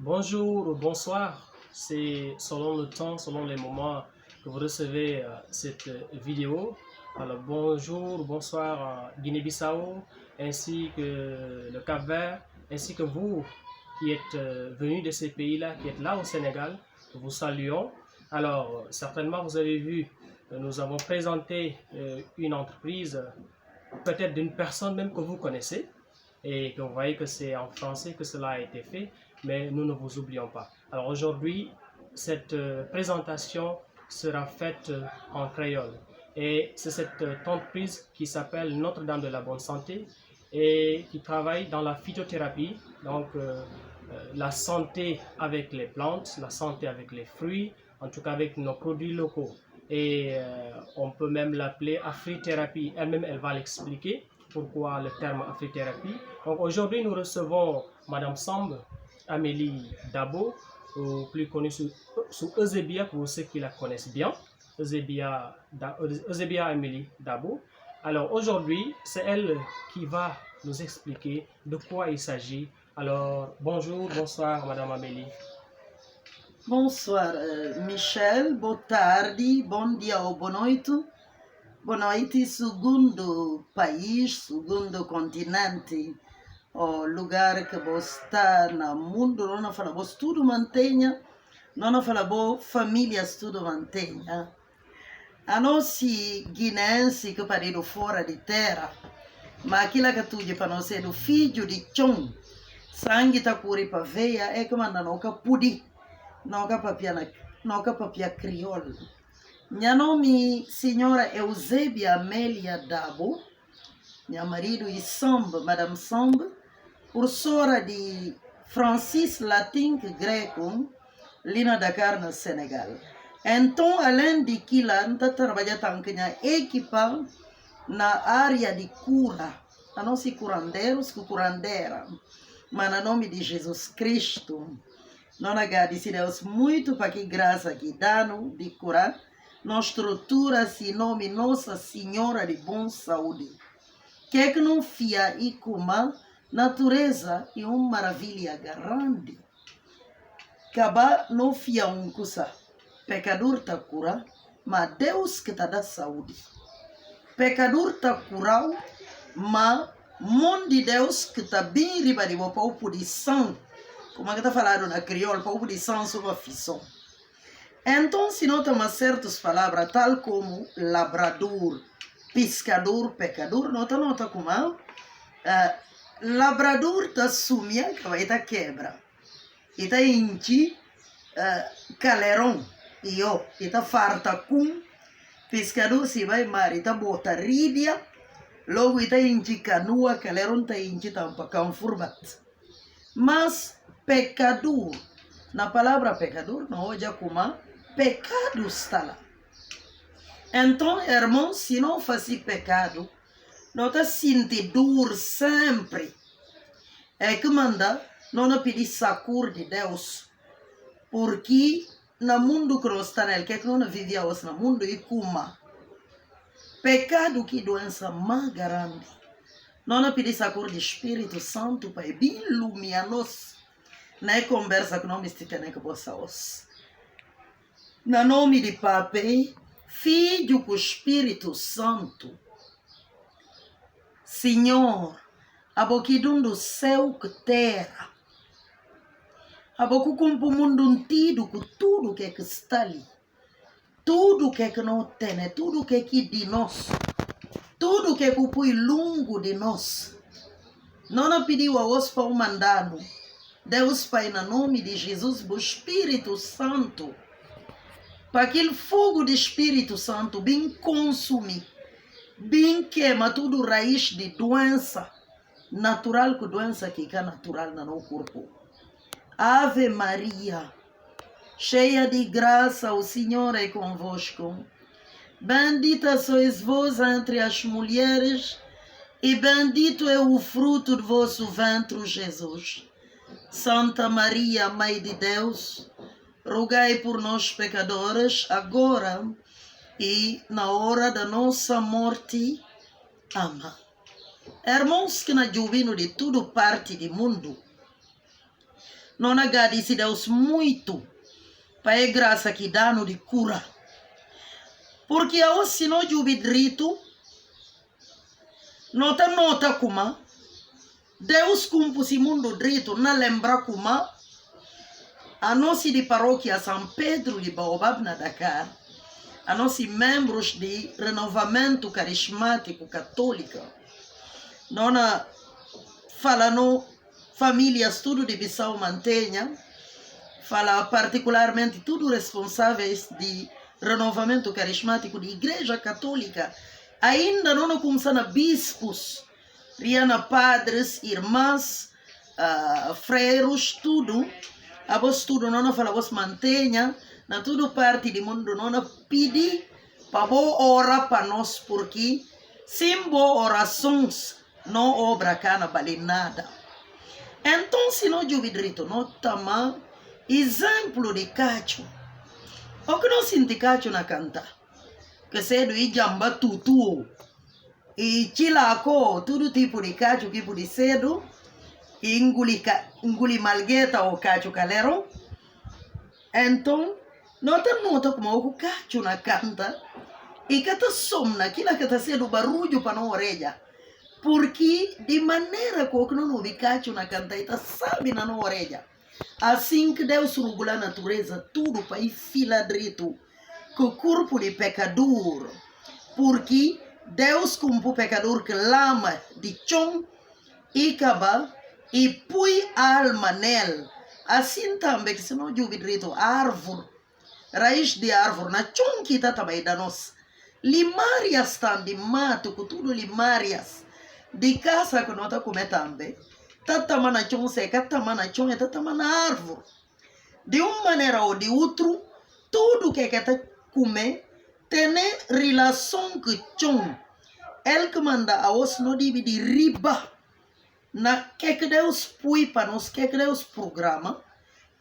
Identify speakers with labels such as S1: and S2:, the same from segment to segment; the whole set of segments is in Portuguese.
S1: Bonjour ou bonsoir, c'est selon le temps, selon les moments que vous recevez cette vidéo. Alors bonjour, bonsoir Guinée-Bissau, ainsi que le Cap-Vert, ainsi que vous qui êtes venus de ces pays-là, qui êtes là au Sénégal, nous vous saluons. Alors certainement vous avez vu, nous avons présenté une entreprise, peut-être d'une personne même que vous connaissez, et que vous voyez que c'est en français que cela a été fait, mais nous ne vous oublions pas. Alors aujourd'hui, cette présentation sera faite en créole. Et c'est cette entreprise qui s'appelle Notre-Dame de la Bonne Santé et qui travaille dans la phytothérapie, donc la santé avec les plantes, la santé avec les fruits, en tout cas avec nos produits locaux. Et on peut même l'appeler afrithérapie. Elle-même, elle va l'expliquer pourquoi le terme afrithérapie. Donc aujourd'hui, nous recevons Madame Samb, Amélie Dabo, ou plus connue sous Eusebia pour ceux qui la connaissent bien. Eusebia Amélie Dabo. Alors aujourd'hui, c'est elle qui va nous expliquer de quoi il s'agit. Alors bonjour, bonsoir Madame Amélie.
S2: Bonsoir Michel, boa tarde, bom dia ou boa noite. Boa noite, segundo país, segundo continente, o lugar que você está no mundo, não fala, você tudo mantenha, não fala, boa família, tudo mantenha. A nossa guinense que pariu fora de terra, mas aquilo que tu para nós é do filho de chão, sangue tá curi para veia, é que manda não capudi. Noga papia crioulo. Minha nome senhora Eusebia Amélia Dabo. Meu marido é Samb, Madame Samb, professora de francês, latim e greco, Lina Dakar, no Senegal. Então, além de que lá, está trabalhando também na equipa na área de cura. A nós curandeiros, curandeira. Mas no nome de Jesus Cristo. Nós agradecemos muito para que graça que dá de curar, nós estrutura-se em nome Nossa Senhora de Boa Saúde. Que não fia e como natureza é uma maravilha grande. Acaba não fia coisa. Pecador está curado, mas Deus que está dá saúde. Pecador está curado, mas mão de Deus que está bem riba de boa de sangue. Como é que está falando na crioula, para o de sangue uma fissão. Então, se nós temos certas palavras, tal como labrador, pescador, pecador, nota como labrador está sumia, que vai estar quebra. E está inchi, calerão, e está farta com, pescador se vai mar, está bota rídia, logo está inchi canoa, calerão está inchi tampa canfurbat. Mas pecador, na palavra pecador, não hoje como pecado está lá. Então, irmão, se não faz pecado, não está sentindo dor sempre. É que manda, não pedir socorro de Deus. Porque no mundo que nós estamos, que não vivemos no mundo e como pecado que doença mais grande. Não pedir socorro do Espírito Santo para iluminar-nos. Na conversa que nós temos que possamos. No nome de Pai, Filho e Espírito Santo. Senhor, a boquidum do céu que terra. A boca com o mundo antigo, com tudo que está ali. Tudo que não tem, tudo que é de nós. Tudo que é longo de nós. Não pediu a vós para o mandar. Deus Pai, no nome de Jesus, o Espírito Santo, para aquele fogo do Espírito Santo bem consumir, bem queima tudo raiz de doença, natural que doença que é natural no nosso corpo. Ave Maria, cheia de graça, o Senhor é convosco. Bendita sois vós entre as mulheres, e bendito é o fruto do vosso ventre, Jesus. Santa Maria, Mãe de Deus, rogai por nós pecadores, agora e na hora da nossa morte. Amém. Irmãos que na jubino de tudo parte do mundo, Não agradece Deus muito para a graça que dá no de cura. Porque a se não jubi direito, nota como Deus cumpre esse mundo direito, não lembra como a nossa de paróquia São Pedro de Baobab na Dakar, a nossos membros de renovamento carismático católico, nós falamos famílias tudo de Bissau mantenha, fala particularmente tudo responsáveis de renovamento carismático de igreja católica, ainda não começam bispos, riana padres, irmãs, freiros, tudo, a vos tudo não fala vos mantenha, na tudo parte do mundo não pede para vos orar para nós, porque sem boas orações não obra cá na vale nada. Então, se não jubi direito, não tama exemplo de cacho. O que não sente cacho na canta? Que cedo e jamba tutu. E chilaco, todo tipo de cacho que por cedo. E enguli malgueta ou cacho calero. Então, não nota como o cacho na canta. E que tá somna, aquilo que tá sendo barulho para não orelha. Porque de maneira que não ouve cacho na canta, e tá sabe na orelha. Assim que Deus regula a natureza, tudo para ir fila direito com o corpo de pecador. Porque Deus cumpre o pecador que lama de chão e caba e põe a alma nele. Assim também, que se não ouve direito, árvore, raiz de árvore, na chão que está também da nós. Limárias estão de mato, com tudo limárias. De caça que não está comendo também. Tatama na chão seca, tatama na chão e tatama na árvore. De uma maneira ou de outra, tudo que está comer tem relação com chão. Ele que manda a os não de riba. Na que Deus põe para nós, que Deus programa.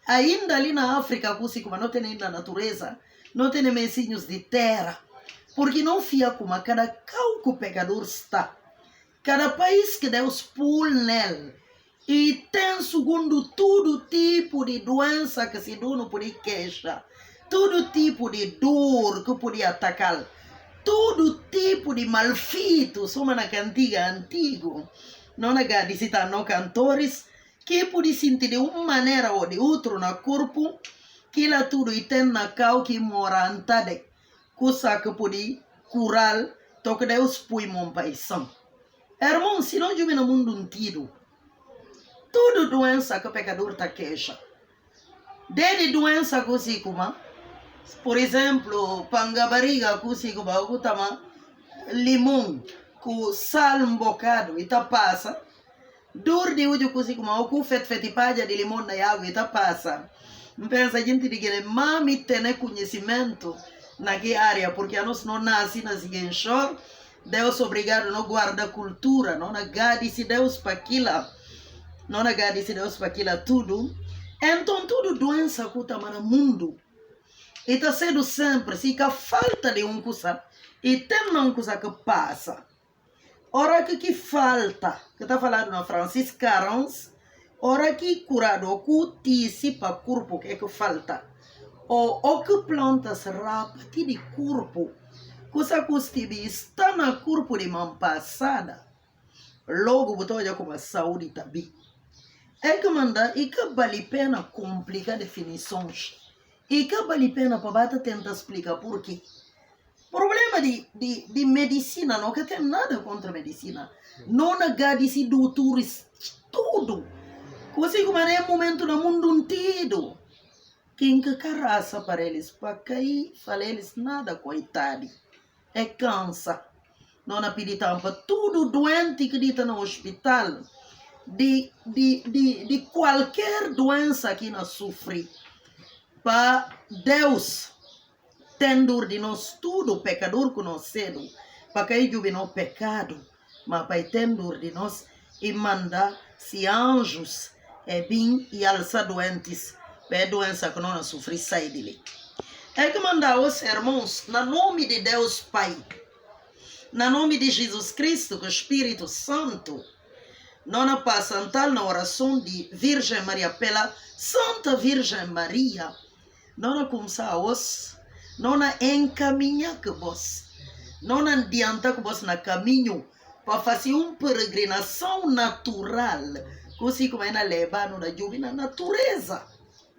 S2: Ainda ali na África, como não tem na natureza, não tem mesinhos de terra. Porque não fia como cada cal que o pecador está. Cada país que Deus põe nele. E tem, segundo, todo tipo de doença que se não pode queixar. Todo tipo de dor que pode atacar. Todo tipo de malfeito. Somos na cantiga antigo. Não na gadicita não cantores. Que pode sentir de uma maneira ou de outra no corpo. Que lá tudo e tem na cal que mora antade. Coisa que pode curar. Toque Deus põe mon paisão. Irmão, se não vive no mundo inteiro. Tudo doença que o pecador está queixa. Desde doença que se como, por exemplo, pangabariga que se como, limão, com sal um bocado e tá passa. Dor de ujo que se como, com fetipaja de limão na água e tá passa. Pensa a gente de que mami tem conhecimento naquela área, porque a nós não nasce na seguinte shore. Deus obrigado não guarda cultura, não agradece Deus para aquilo. Não agradece Deus para aquilo tudo. Então, tudo doença que está no mundo. E está sendo sempre, se que falta de uma coisa, e tem uma coisa que passa. Ora que falta, que está falando na Francis Carons, ora que curado, que ticipa o corpo, que falta. Ou que plantas rapati de corpo, coisa que está no corpo de mão passada, logo botou já como a saúde também. É que manda, e que vale a pena complicar definições. E que vale a pena para tentar explicar por quê. Problema de medicina, não que tem nada contra medicina. Não agradece doutores, tudo. Coisa como é momento no mundo inteiro. Quem que caraça para eles, para cair, fala eles nada, coitado. É cansa. Não há pedido para tudo doente que está no hospital. De qualquer doença que nós sofre, para Deus tem dor de nós tudo, pecador que nós cedo, para que ele não pecado, mas para ter dor de nós e manda se anjos vir e alçar doentes, para a doença que nós sofre sair dele. É que manda os irmãos, no nome de Deus Pai, no nome de Jesus Cristo, que é o Espírito Santo, Nona passa na oração de Virgem Maria, pela Santa Virgem Maria. Nona começa a os, nona encaminha que vos, nona adianta que vos na caminho para fazer uma peregrinação natural, assim como é na leva, na juvena natureza,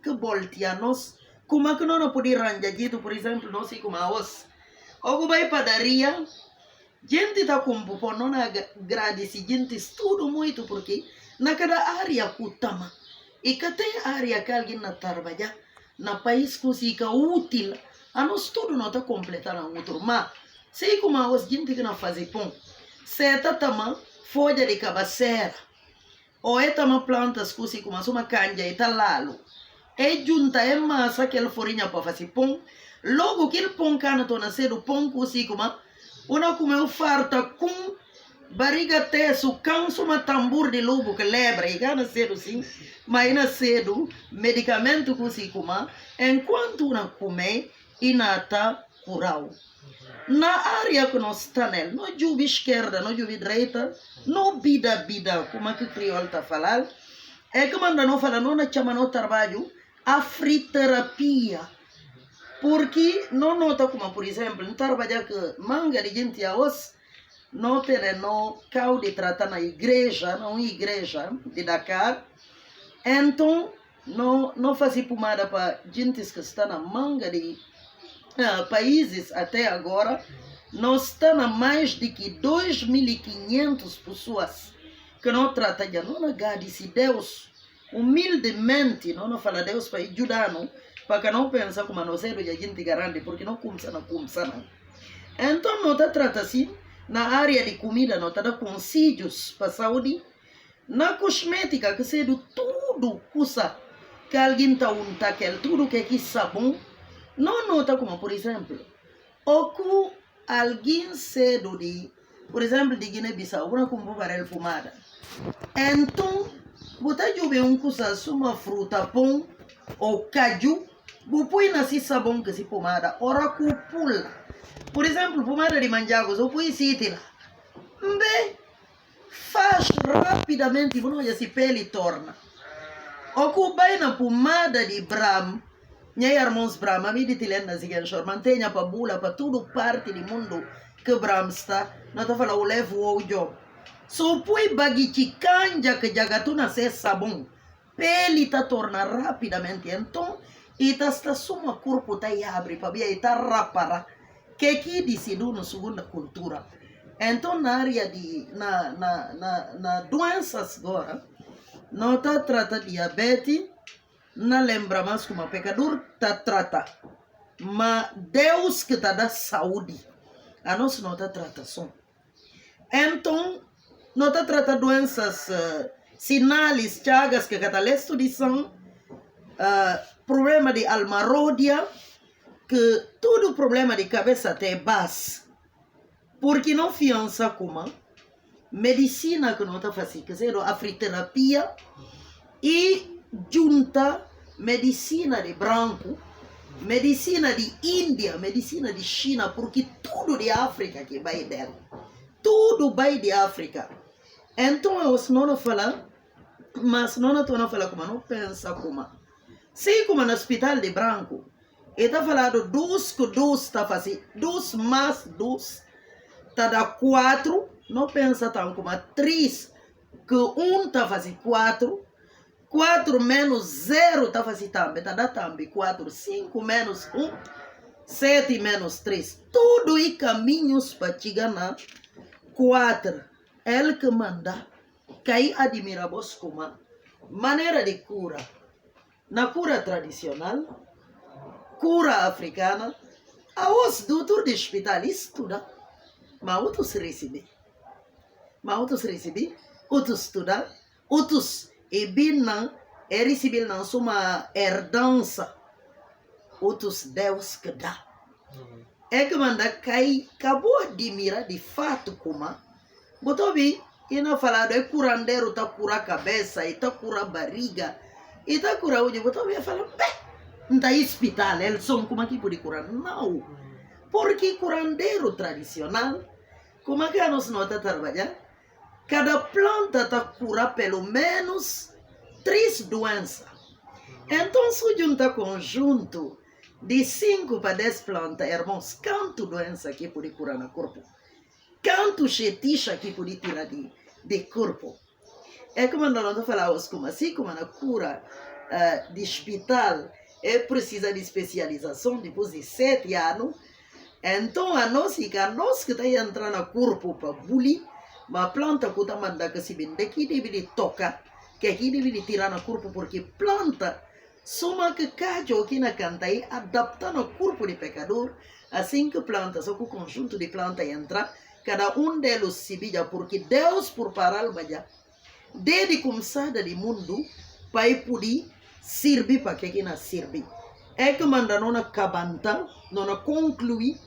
S2: que volte a nós, como é que nós não podemos arranjar dito, por exemplo, nós como a os, ou vai padaria. Gente está com por não agradece, gente estuda muito porque na cada área kutama e que tem área que alguém na trabalha na país que fica útil a nós tudo não está completando outro mas sei como os gente que não fazem pão certa tama folha de cabaceira ou é tama plantas que se como uma canja e talalo é junta é massa que ele forinha para fazer pão logo que ele pão cana to nascer o pão que se como una comeu farta com barriga teso, canso uma tambor de lobo que lebra e gana cedo sim, mas ina cedo medicamento que se coma, enquanto una come inata curau. Na área que nós está nele, não juve esquerda, não juve direita, não bida, como que crioulo está falando, é que manda não falar, não chama no trabalho, afriterapia. Porque não nota como, por exemplo, não trabalha que manga de gente a os não tem no carro de tratar na igreja, não igreja de Dakar. Então, não faz pomada para gente que está na manga de países até agora. Nós estamos mais de que 2.500 pessoas que não tratam de não agradece Deus humildemente, não fala Deus para ajudar, não. Para que não pense como nós é de gente grande, porque não começa não. Então, não trata assim, na área de comida, não está com sítios para a saúde, na cosmética, que seja tudo custa que alguém está untaquel, tudo que é sabão, não nota como, por exemplo, o que alguém cedo de, por exemplo, de Guiné-Bissau, uma como barel fumada. Então, botar de um custa uma fruta, pão ou caju, põe nesse sabão que se pomada, ora pula. Por exemplo, pomada de manjagos, ou põe sítila. Bem, faz rapidamente, não já se pele torna. O que vai na pomada de Bram, minha irmãos Bram, a minha de tilena seguinte, mantenha para bula, para tudo parte do mundo que Bram está, não está falando o levo ou o job. So põe baguete canja que já gato nasce sabão, pele está torna rapidamente, então, e está suma corpo tá abre para ver tá rapara que aqui decidiu na segunda cultura então na área de na doenças agora não tá trata diabetes não lembra mais como pecador tá trata mas Deus que tá da saúde a nós não tá tratação então não tá trata doenças sinais chagas que catalesto de sangue problema de almaródia, que todo problema de cabeça tem base. Porque não fiança como medicina que não está fazendo, quer dizer, afriterapia e junta medicina de branco, medicina de Índia, medicina de China, porque tudo de África que vai dela. Tudo vai de África. Então, eu não falo, mas não estou falando como, não pensa como. Sei como no hospital de branco, ele está falando dos está fazendo, dos mais dos, está da 4, não pensa tão como 3, que 1 está fazendo 4, 4 menos 0 está fazendo também, está da também 4, 5 menos 1, 7 menos 3, tudo e caminhos para chegar na 4, ele que manda, que aí admira vos como maneira de cura. Na cura tradicional, cura africana, a os doutor de hospital estuda, mas outros recebem. Outros estudam, outros recebem na sua herdança, outros Deus que dá. É que manda cair, acabou de mirar de fato como, botou bem, e não falado, é curandeiro, tá cura a cabeça, e tá cura a barriga, e tá curando hoje, eu também falo, não está hospital, eles são como aqui pode curar? Não. Porque curandeiro tradicional, como é que nós não está trabalhando? Cada planta tá cura pelo menos 3 doenças. Então, se junta conjunto de 5 para 10 plantas, irmãos, quanto doença que pode curar no corpo? Quanto cheticha que pode tirar de corpo? É como nós falamos, assim como na cura de hospital precisa de especialização depois de 7 anos, então a nós que está entrando no corpo para bullying, uma planta que está mandando que se vende, que deve tocar, que aqui deve tirar no corpo, porque planta, soma que cada aqui na canta aí, adapta no corpo do pecador, assim que planta, só que o conjunto de planta entra, cada deles se vira, porque Deus por parar o baia, desde começada do mundo, para poder servir para que não serve. É que manda não acabanta, não concluir,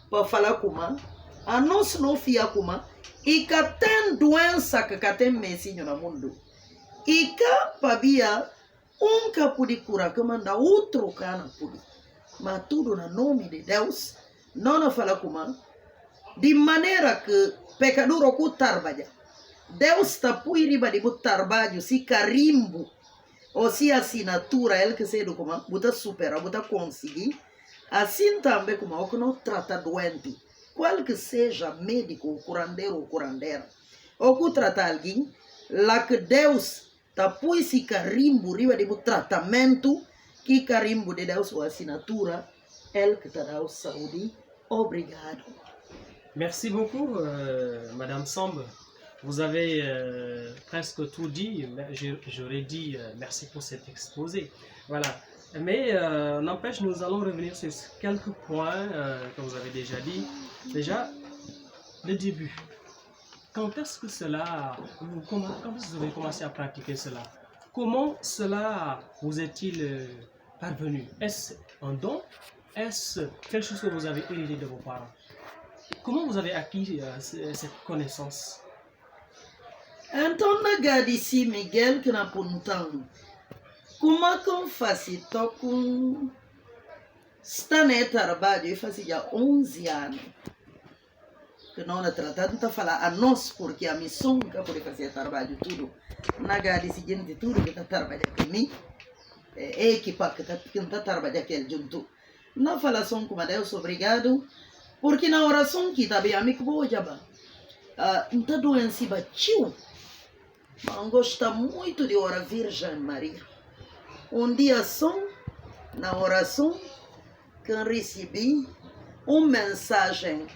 S2: para falar como a nós não fia como e que tem doença que tem messinho no mundo e que pabia que pode curar que manda outro cana pode, mas tudo no nome de Deus não fala como de maneira que pecador o trabalha Deus está por riba de trabalho se carimbo ou se assinatura ele que sei do como buta supera buta conseguir. Assim também como o que não trata doente, qual que seja médico, curandeiro ou curandeira, ou que trata alguém, lá que Deus está por esse carimbo, riba de tratamento, que carimbo de Deus ou assinatura, ele que está dando saúde. Obrigado.
S1: Merci beaucoup, Madame Samb. Vous avez presque tout dit. J'aurais dit merci pour cet exposé. Voilà. Mais n'empêche, nous allons revenir sur quelques points que vous avez déjà dit. Déjà, le début. Quand est-ce que cela, quand est-ce que vous avez commencé à pratiquer cela? Comment cela vous est-il parvenu? Est-ce un don? Est-ce quelque chose que vous avez hérité de vos parents? Comment vous avez acquis cette connaissance?
S2: Então, na Gadici Miguel, que na Pontão, como é que eu faço? Estou com... Está no trabalho, eu faço já 11 anos. Que não é tratado, está falando a nós, porque a missão que eu posso fazer trabalho tudo. Na Gadici, gente, tudo que está trabalhando comigo, é equipa que está trabalhando aqui junto. Na falação como Deus, obrigado. Porque na oração que está bem, amigo, vou já ba. Então, doença batiu. Mas gosta muito de orar Virgem Maria. Dia só, na oração, que recebi uma mensagem,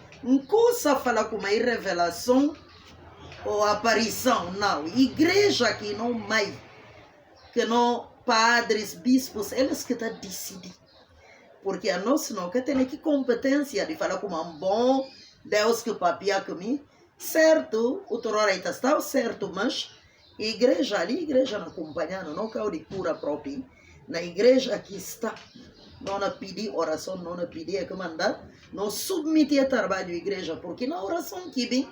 S2: coisa fala com uma revelação ou aparição, não. Igreja que não mais, que não padres, bispos, eles que estão decidindo. Porque a nós não que tem que competência de falar como um bom Deus que papia comigo. Certo, o terrorista está certo, mas igreja ali, igreja não acompanhando, não caiu de cura própria. Na igreja que está, não pedir oração, não pedir que mandar, não submeter a trabalho à igreja, porque na oração que vem,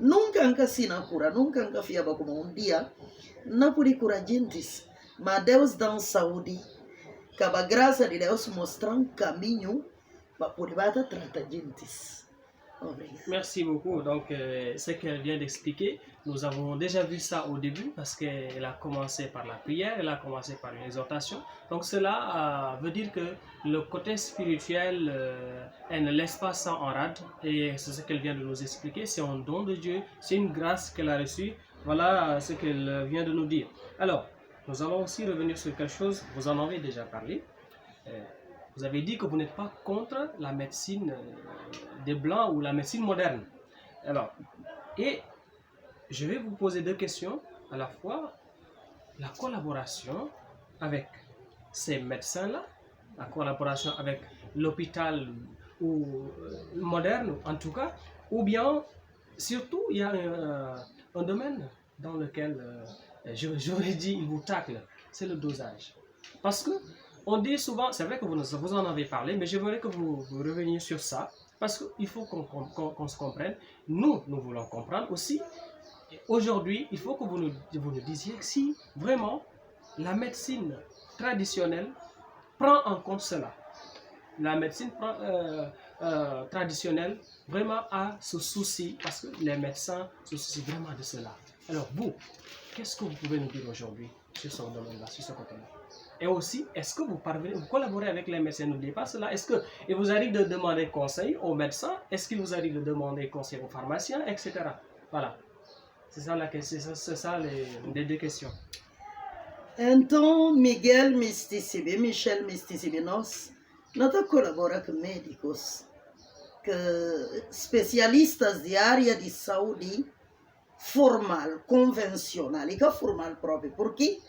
S2: nunca ensina cura, nunca fiava como dia, não pode curar gente, mas Deus dá saúde, que a graça de Deus mostra um caminho para poder tratar gente.
S1: Merci beaucoup. Donc, ce qu'elle vient d'expliquer, nous avons déjà vu ça au début parce qu'elle a commencé par la prière, elle a commencé par l'exhortation. Donc, cela veut dire que le côté spirituel, elle ne laisse pas ça en rade et c'est ce qu'elle vient de nous expliquer. C'est un don de Dieu, c'est une grâce qu'elle a reçue. Voilà ce qu'elle vient de nous dire. Alors, nous allons aussi revenir sur quelque chose, vous en avez déjà parlé. Vous avez dit que vous n'êtes pas contre la médecine des Blancs ou la médecine moderne. Alors, et je vais vous poser deux questions. À la fois, la collaboration avec ces médecins-là, la collaboration avec l'hôpital moderne en tout cas, ou bien, surtout, il y a un domaine dans lequel, j'aurais dit, il vous tacle, c'est le dosage. Parce que on dit souvent, c'est vrai que vous en avez parlé, mais je voudrais que vous reveniez sur ça, parce qu'il faut qu'on se comprenne. Nous voulons comprendre aussi. Aujourd'hui, il faut que vous nous disiez si vraiment la médecine traditionnelle prend en compte cela. La médecine traditionnelle vraiment a ce souci, parce que les médecins se soucient vraiment de cela. Alors vous, qu'est-ce que vous pouvez nous dire aujourd'hui sur ce domaine-là, sur ce côté-là? Et aussi, est-ce que vous parvenez, vous collaborez avec les médecins? N'oubliez pas cela. Est-ce qu'il vous arrive de demander conseil aux médecins? Est-ce qu'il vous arrive de demander conseil aux pharmaciens, etc. Voilà. C'est ça la question, c'est ça les deux questions.
S2: Então, Michel Misticibe, nós colaboramos com médicos, especialistas de área de saúde formal, convencional, e que formal próprio, porque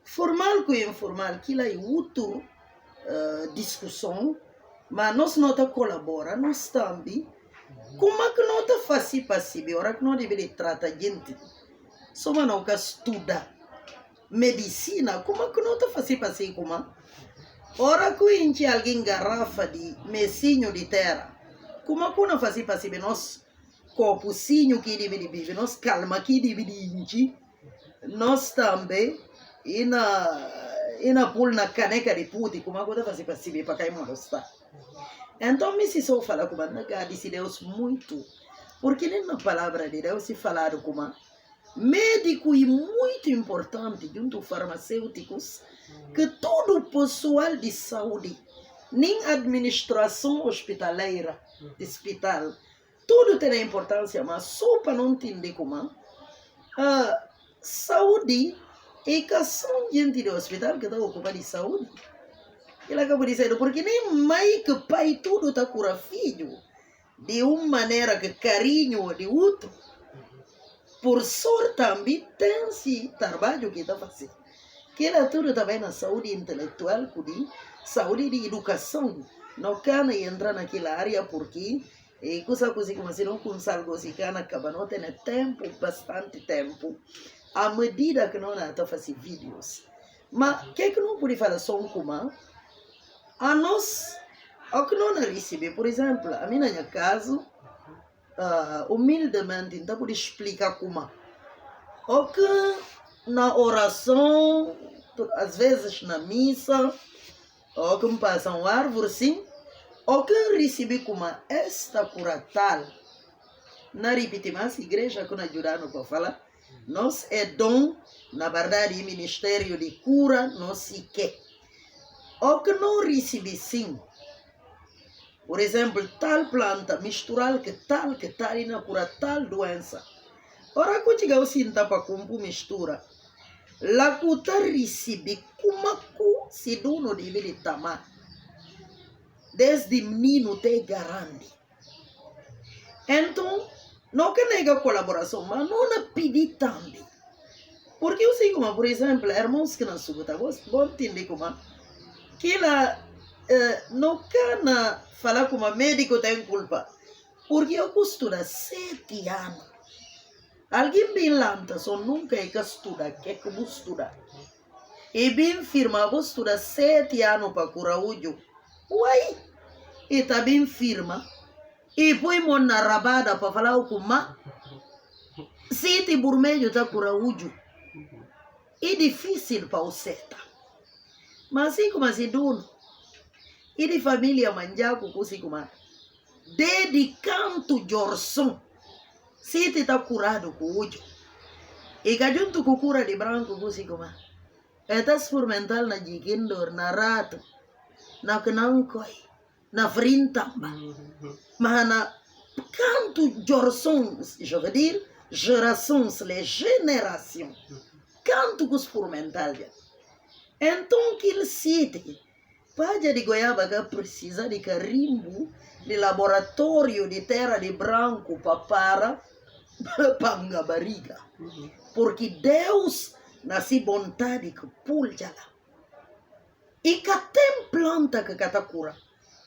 S2: formal com informal, que lá é outra discussão, mas nós não colaboramos, nós também, como é que nós fazemos para hora que nós devemos tratar gente, só não que estudar medicina, como é que nós fazemos para como? Ora que a gente alguém garrafa de mesinho de terra, como é que nós fazemos para saber nós copozinho que deve viver, nós calma que deve ir, nós também e na pul na caneca de puti, como é que nós fazemos para saber para cair mal está? Então me se só fala como na gadi se Deus muito, porque nem na palavra de Deus se falaram como médico é muito importante junto farmacêuticos, que todo o pessoal de saúde, nem administração hospitaleira, de hospital, tudo tem importância, mas só para não entender como a saúde é que são gente de hospital que está ocupada de saúde. Ele acabou de dizer, porque nem mãe que pai tudo está cura filho, de uma maneira que carinho de outro. Por sorte também tem esse trabalho que está fazendo. Que era tudo também na saúde intelectual, saúde de educação. Não quer entrar naquela área porque coisa como se não consegue conseguir acabar, não tem tempo, bastante tempo, à medida que não está fazendo vídeos. Mas o que não pode falar só como? A nós, o que não recebe, por exemplo, a minha casa, humildemente, então por explicar como o que na oração, às vezes na missa, o que me passa uma árvore sim, o que recebi como esta cura tal, na repite mais igreja que nós ajudamos para falar, nós é dom, na verdade, ministério de cura, não se quer. O que não recebi sim, por exemplo, tal planta, misturar que tal e na cura tal doença. Ora, quando chega o sinta para compor mistura, lá que está recebi, como que se dono deve tomar? Desde menino até grande. Então, não que nega colaboração, mas não pedir também. Porque eu sei como, por exemplo, irmãos que não escutam, vão entender como, que ela não quer falar como médico tem culpa. Porque eu costumo 7 anos. Alguém bem lanta, só nunca é que estuda, que é que vou estudar. E bem firma, vou estudar 7 anos para curar o olho. Uai! E tá bem firma. E põe mão na rabada para falar o como. 7 por meio tá curar o olho. É difícil para o seta. Mas assim como assim, dono. E de família manjaco, assim como dedicando de orção. Se te está curado com o olho. E que junto com cura de branco, assim como está experimental na jiquindor, na rato, na knankoi, na frintamba. Mas na canto de orções, je veux dire, gerações, les générations. Canto com experimental. Então, que ele cite, Paja de goiaba que precisa de carimbo de laboratório de terra de branco para panga barriga. Porque Deus nasce vontade que pulja lá. E que tem planta que cata cura.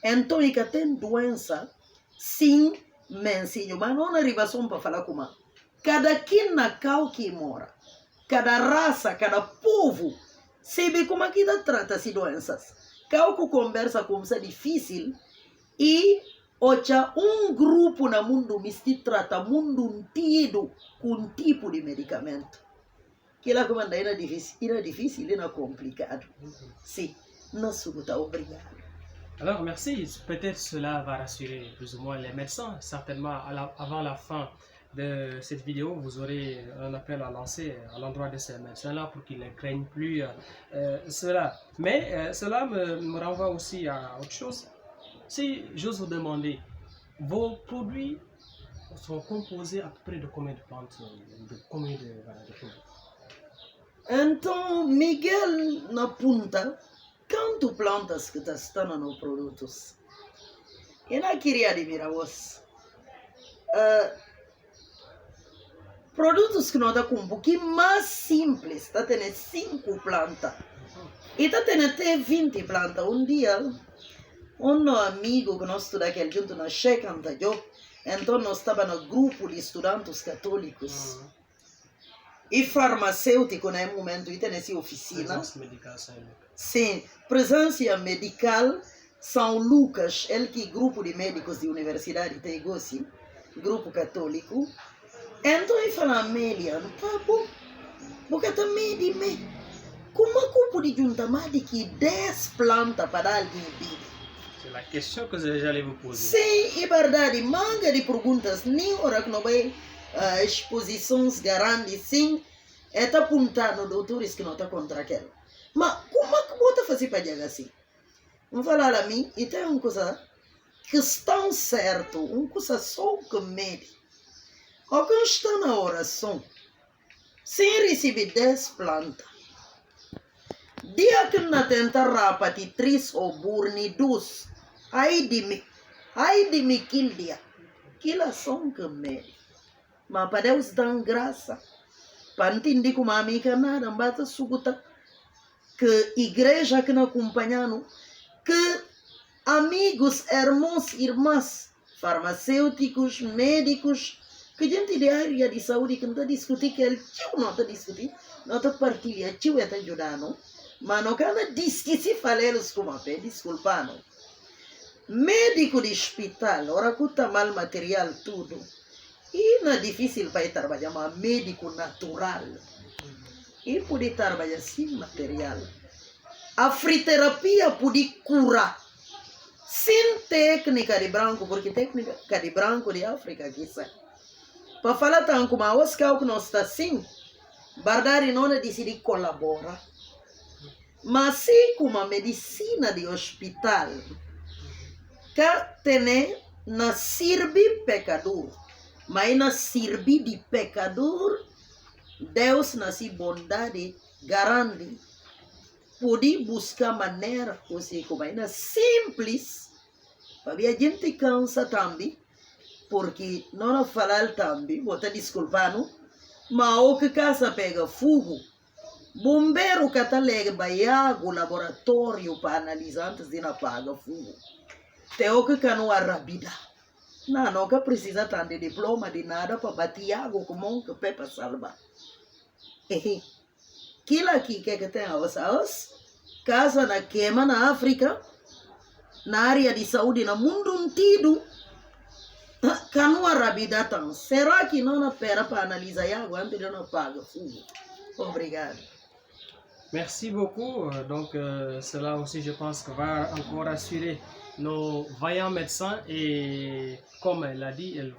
S2: Então, e que tem doença, sim, mensinho. Mas não arriba só para falar como. Cada quem na cal que mora, cada raça, cada povo, sabe como que trata-se doenças. Calco conversa como se é difícil e ocha grupo na mundo misti trata mundo inteiro com tipo de medicamento. Que lá como é difícil, é complicado. Sim, não sou obrigado.
S1: Alors, merci. Peut-être cela va rassurer plus ou moins les médecins. Certainement, avant la fin de cette vidéo, vous aurez un appel à lancer à l'endroit de ces médecins-là pour qu'ils ne craignent plus cela. Mais cela me renvoie aussi à autre chose. Si j'ose vous demander, vos produits sont composés à peu près de combien de plantes, de combien de produits?
S2: Então, Miguel na punta, quanto plantas que estão nos produtos? E não queria admirar os produtos que nós estamos com um pouquinho mais simples, está tendo 5 plantas. E está tendo até 20 plantas. Um dia, um amigo que nós estudamos aqui junto na Checa, então nós estávamos no grupo de estudantes católicos. E farmacêutico, né, momento, e tem essa oficina.
S1: Presença medical,
S2: Sim, presença medical São Lucas, ele que grupo de médicos de universidade tem gosto, grupo católico. Então ele fala, Amélia, tá bom, porque também de me, como é que eu pude juntar mais de que 10 plantas para dar alguém vida?
S1: C'est la question que j'allais vous poser.
S2: Sim, é verdade, manga de perguntas, nem hora que não vai exposições grandes, sim, é tá apontando doutores que não tá contra aquela. Mas como é que bota fazer para dizer assim? Vamos falar a mim, e tem uma coisa que está certo, uma coisa só que mede. Alguém está na oração, sem receber 10 plantas. Dia que não tenta rapati 3 ou burni 2, aí de mim aquele dia, aquilo é só que mede. Mas para Deus dar graça, para entender como a amiga nada, bata suguta, que igreja que não acompanhando, que amigos, irmãos, irmãs, farmacêuticos, médicos, que gente de área de saúde que não está discutindo, que ele não está discutindo, não está partilhando, tio está ajudando, mas não quer dizer se falamos como a pé, desculpa, não. Médico de hospital, ora que está mal material, tudo. E não é difícil para ir trabalhar, mas médico natural. E pode trabalhar sem material. A friterapia pode curar. Sem técnica de branco, porque técnica de branco de África aqui sai. Para falar tanto como a Oscar que nós está assim, Bardari não decide colaborar. Mas se como a medicina de hospital, que tem na sirve pecador, mas na sirve de pecador, Deus na sua bondade garante. Pode buscar maneira, você como ainda simples, para a gente cansa também, porque não falar também, vou te desculpando, mas o que casa pega fogo, bombeiro que está levando o laboratório para analisar antes de não apagar fogo, tem o que não arrabida, não que precisa tanto de diploma de nada para bater água como um que para salvar. Aquilo aqui que tem as casa na queima na África, na área de saúde no mundo inteiro, cano arabida tão. Será que não espera para analisar a água antes de não pagar fogo? Obrigado.
S1: Merci beaucoup. Donc, cela aussi, je pense que va encore rassurer nos vaillants médecins. Et comme elle l'a dit, elle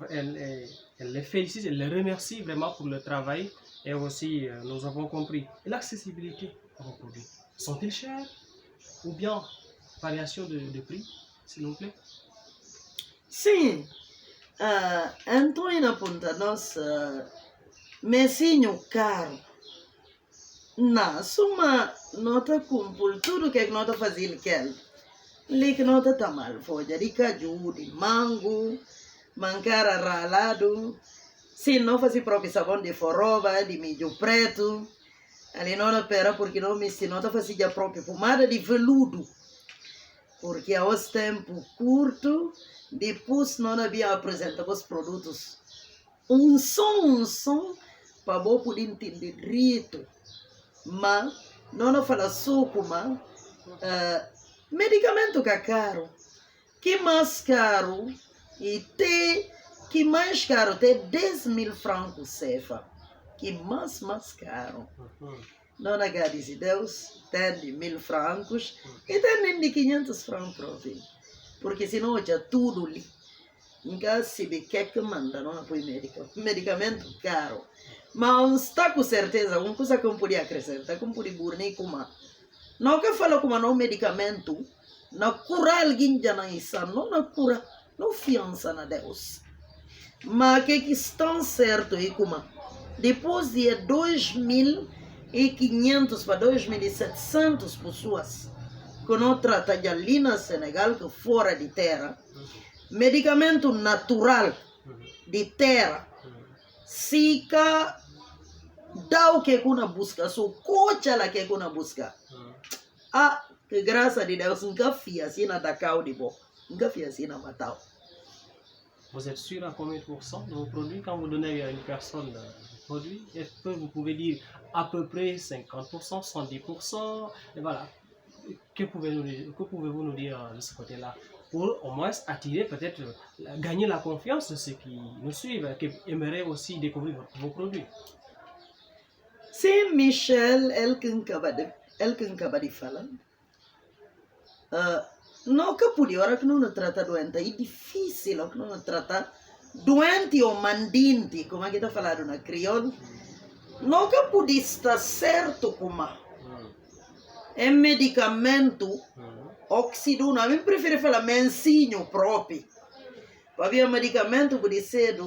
S1: les félicite, elle les remercie vraiment pour le travail. Et aussi, nous avons compris. Et l'accessibilité à vos produits, sont-ils chers? Ou bien variation de prix, s'il vous plaît?
S2: Sim. Então, na ponta nossa, messinho caro. Não, suma nota cumpul tudo que nota fazil quer. Lik nota tamal folha de caju, de mango, mancara ralado. Se não faz próprio sabão de foroba, de milho preto. Ali não espera porque não me se nota faz a própria pomada de veludo. Porque aos tempo curto, depois não havia apresentado os produtos. Um som, para bom poder entender direito. Mas, não fala suco, mas medicamento que é caro. Que mais caro? E tem, que mais caro? Tem 10 mil francos cefa. Que mais caro. Não agradece Deus, tem de 1000 francos e tem de 500 francos próprio. Porque senão já tudo ali. Nunca se vê que manda, não apoio médico. Medicamento caro. Mas está com certeza, uma coisa que eu podia acrescentar, que eu podia burner como. Não que fala como não medicamento, não cura alguém já não está, não cura, não fiança na Deus. Mas que estão certo aí como. Depois de 2.500 para 2.700 pessoas que não trata de ali na Senegal, que fora de terra, medicamento natural de terra, se dá o que kuna busca, so cocha lá que kuna busca. Ah, que graças a Deus, nunca fia assim na Dakar de bom, nunca fia assim na Matau.
S1: Vous êtes sûr à combien de pourcents de vos produits quand vous donnez à une personne un produit? Est-ce que vous pouvez dire à peu près 50%, 70%? Et voilà. Que pouvez-vous nous dire de ce côté-là pour au moins attirer, peut-être gagner la confiance de ceux qui nous suivent, qui aimeraient aussi découvrir vos produits?
S2: C'est Michel Elkin fala. Não que por hora que não trata doente, é difícil que não trata doente ou mandinte, como aqui está falando na crioulo. Não que por estar certo como é medicamento oxiduna, a mim prefiro falar mensinho próprio. Para ver medicamento pode ser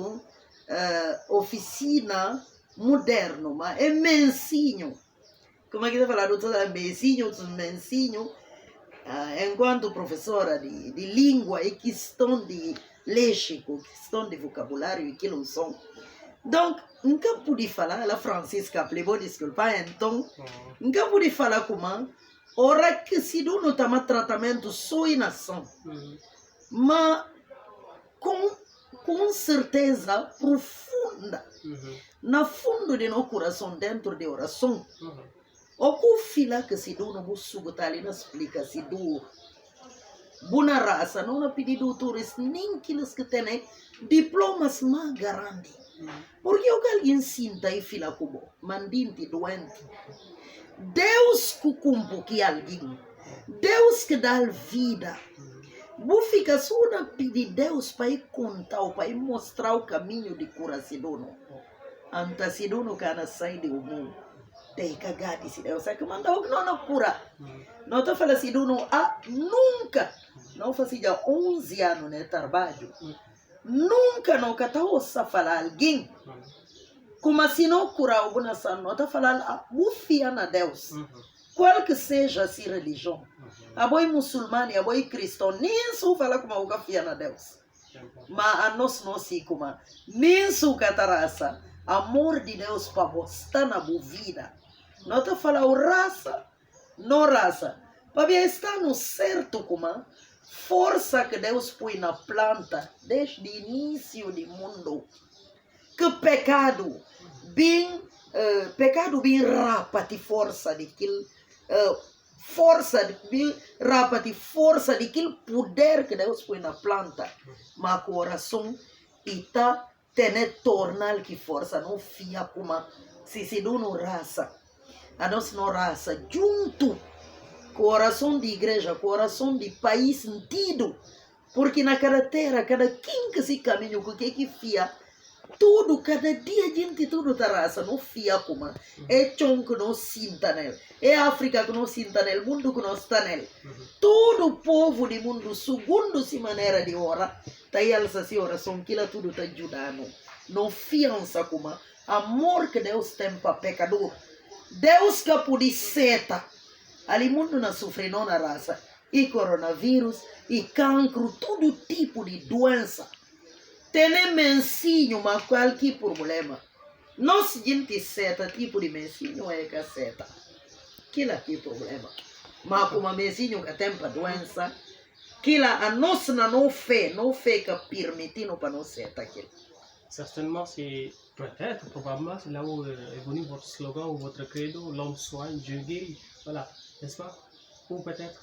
S2: oficina moderno, mas é mensinho. Como é que está falando? Mensinho. Enquanto professora de língua e questão de léxico, questão de vocabulário e aquilo são. Donc, nunca pude falar, ela Francisca, plebou desculpa, então, nunca pude falar como, ora que se não está mais tratamento só em nação, mas com certeza profunda, na fundo de nosso coração, dentro de oração, o que fila que se dá no sugo ali não explica se do boa raça não é pedido doutores nem aqueles que têm diplomas mais grandes porque o que alguém sinta e fila como mandinte doente Deus que cumpre que alguém Deus que dá vida vou ficar só na pedir Deus para ir contar para ir mostrar o caminho de cura se dono anta se dono cara sai do mundo tem cagado se Deus sabe que mandou que não cura. Não estou falando assim, nunca. Não fazia 11 anos de trabalho. Nunca não está ouça falar alguém. Como assim não curar alguma nação. Não está falando, confia na Deus. Qual que seja essa religião. A boi muçulmano, a boi cristão, nem só fala como eu confia na Deus. Mas a nós não se como. Nem só cataraça. Amor de Deus para você na boa vida. Não está falando raça, não raça. Para estar no certo como força que Deus põe na planta desde o início do mundo. Que pecado bem rapa de força daquele força daquele poder que Deus põe na planta. Mas coração está tendo tornar que força não fia como se não raça. A nossa raça junto coração de igreja, coração de país sentido, porque na cada terra, cada quem que se caminha, o que fia, tudo, cada dia gente tudo da raça, não fia como, é chão que não sinta nele, é África que não sinta nele, mundo que não está nele, todo o povo do mundo, segundo se maneira de ora, tá aí essa oração que ela tudo está ajudando, não fiança como, amor que Deus tem para pecador, Deus que pode seta, ali mundo não sofre não na raça, e coronavírus, e cancro, todo tipo de doença. Tem mensinho, mas qualquer problema. Não se gente seta, tipo de mensinho é que seta. Aquilo é problema. Mas como mensinho que tem para doença, aquilo a nossa não fé que permitindo para não seta aquilo.
S1: Certainement, c'est peut-être, probablement, c'est là où est venu votre slogan ou votre credo, l'homme soigne, Dieu guérit. Voilà, n'est-ce pas? Ou peut-être.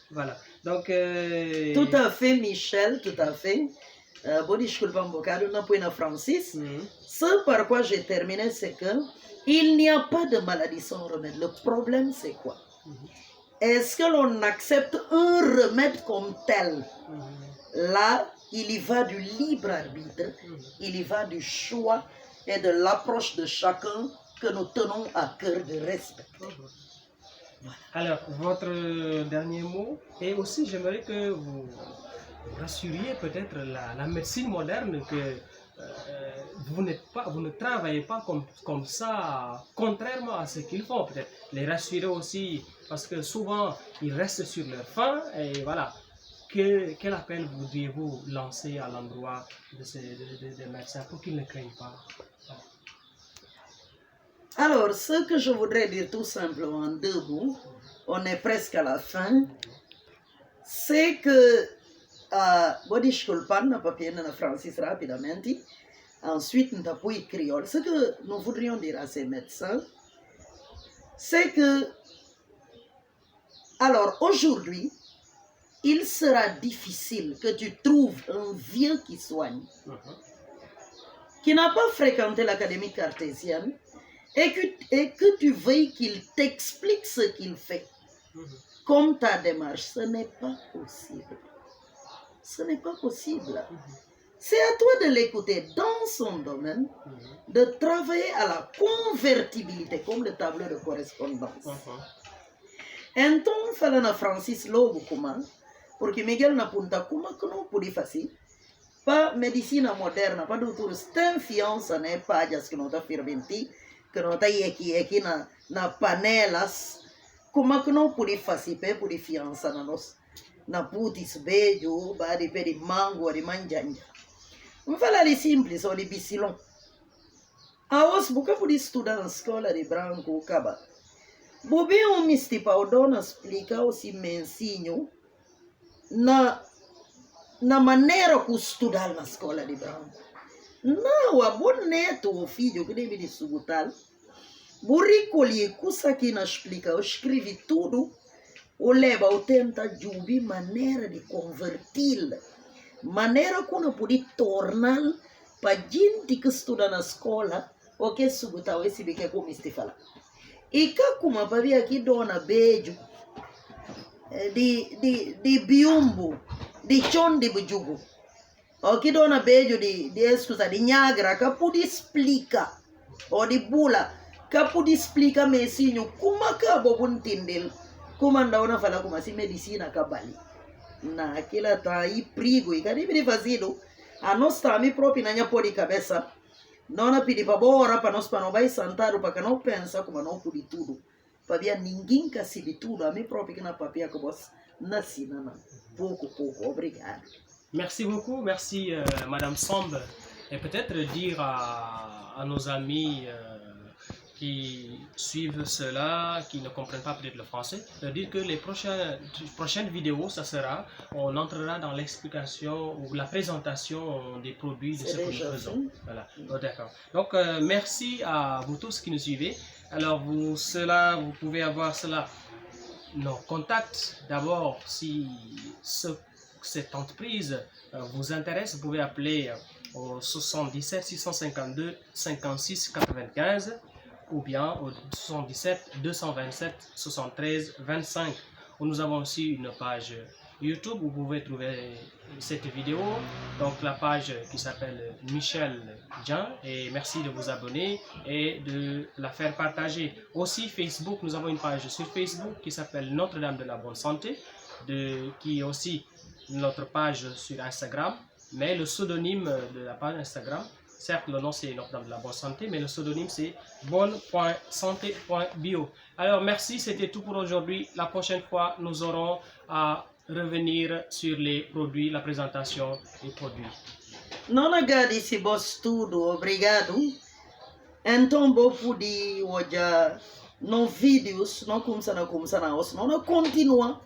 S1: Voilà. Donc.
S2: Tout à fait, Michel, tout à fait. Bon, desculpa un bocado, on a pris en Francis. Ce par quoi j'ai terminé, c'est que il n'y a pas de maladie sans remède. Le problème, c'est quoi? Est-ce que l'on accepte un remède comme tel? Là, il y va du libre arbitre, il y va du choix et de l'approche de chacun que nous tenons à cœur de respecter.
S1: Alors, votre dernier mot, et aussi j'aimerais que vous rassuriez peut-être la médecine moderne que vous ne travaillez pas comme ça, contrairement à ce qu'ils font. Peut-être les rassurer aussi, parce que souvent ils restent sur leur faim, et voilà. Quel appel voudriez-vous lancer à l'endroit des médecins pour qu'ils ne craignent pas?
S2: Alors, ce que je voudrais dire tout simplement en deux mots, on est presque à la fin, c'est que, bon, je ne papier na Francis rapidement, ensuite nous avons créole. Ce que nous voudrions dire à ces médecins, c'est que, alors aujourd'hui, il sera difficile que tu trouves un vieux qui soigne, qui n'a pas fréquenté l'académie cartésienne, et que tu veuilles qu'il t'explique ce qu'il fait, comme ta démarche. Ce n'est pas possible. Ce n'est pas possible. C'est à toi de l'écouter dans son domaine, de travailler à la convertibilité, comme le tableau de correspondance. Então, falando a Francis logo kuma, porque Miguel na punta kuma que não pode fazer, para medicina moderna, para doutores, tem fiança, né, para as que não está ferventi, que não está aqui na panelas, como que não pode fazer, para poder fiança na nós, na putis beijo, para de mango, de manjanja. Vamos falar ali simples, ou de bicilão. A os buca pode estudar na escola de branco, caba. Bobi misti pa o dona explica o si me ensino na maneira que estudar na escola de branco. Não, a bom neto, o filho que deve de subutal, buricoli, cusa que não explica, eu escrevi tudo, o leva, o tenta jubi maneira de convertir, maneira que não pode tornar para gente que estuda na escola, o que subutal, esse bique como este fala. E cá como para aqui dona beijo de biumbo, de chão de bujugo. Aqui dona beijo de escusa de nhagra, que pode explicar, ou de bula, que pode explicar messinho como acaba o entender, como anda uma fala como assim medicina cabali. Na aquela tá aí perigo e cadê me fazido? A nós também próprio na minha pode cabeça. Não pedi para bora para nós para não vai sentar para que não pensa como não pode tudo. Para ver ninguém que se de tudo a mim próprio que na papia que você nasce não pouco obrigado.
S1: Merci beaucoup, merci Madame Samb, et peut-être dire à nos amis qui suivent cela, qui ne comprennent pas peut-être le français, de dire que les prochaines vidéos, ça sera, on entrera dans l'explication ou la présentation des produits de ce que nous faisons. Voilà. Oh, d'accord. Donc, merci à vous tous qui nous suivez. Alors, vous pouvez avoir cela, nos contacts. D'abord, si cette entreprise vous intéresse, vous pouvez appeler au 77 652 56 95 ou bien au 77 227 73 25. Nous avons aussi une page YouTube où vous pouvez trouver cette vidéo, donc la page qui s'appelle Michel Jean, et merci de vous abonner et de la faire partager. Aussi Facebook, nous avons une page sur Facebook qui s'appelle Notre-Dame de la Bonne Santé, qui est aussi notre page sur Instagram, mais le pseudonyme de la page Instagram, certes le nom c'est Notre-Dame de la Bonne Santé, mais le pseudonyme c'est bonne.santé.bio. Alors merci, c'était tout pour aujourd'hui. La prochaine fois, nous aurons à revenir sur les produits, la présentation des produits.
S2: Non agadi si boss tudo, obrigado. Então vou poder olhar nos vídeos, não começar não continua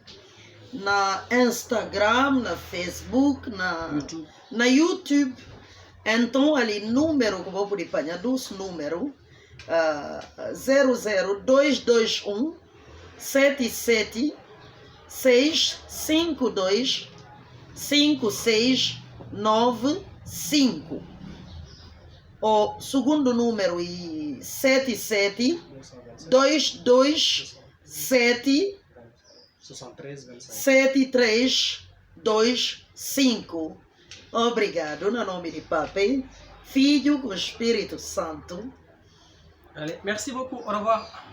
S2: na Instagram, na Facebook, na YouTube. Então ali número que vou poder apanhar dos números 00221 77 652 56 295. O segundo número é 77 227 7325. Obrigado, no nome de Papai, Filho e Espírito Santo.
S1: Allez, merci beaucoup. Au revoir.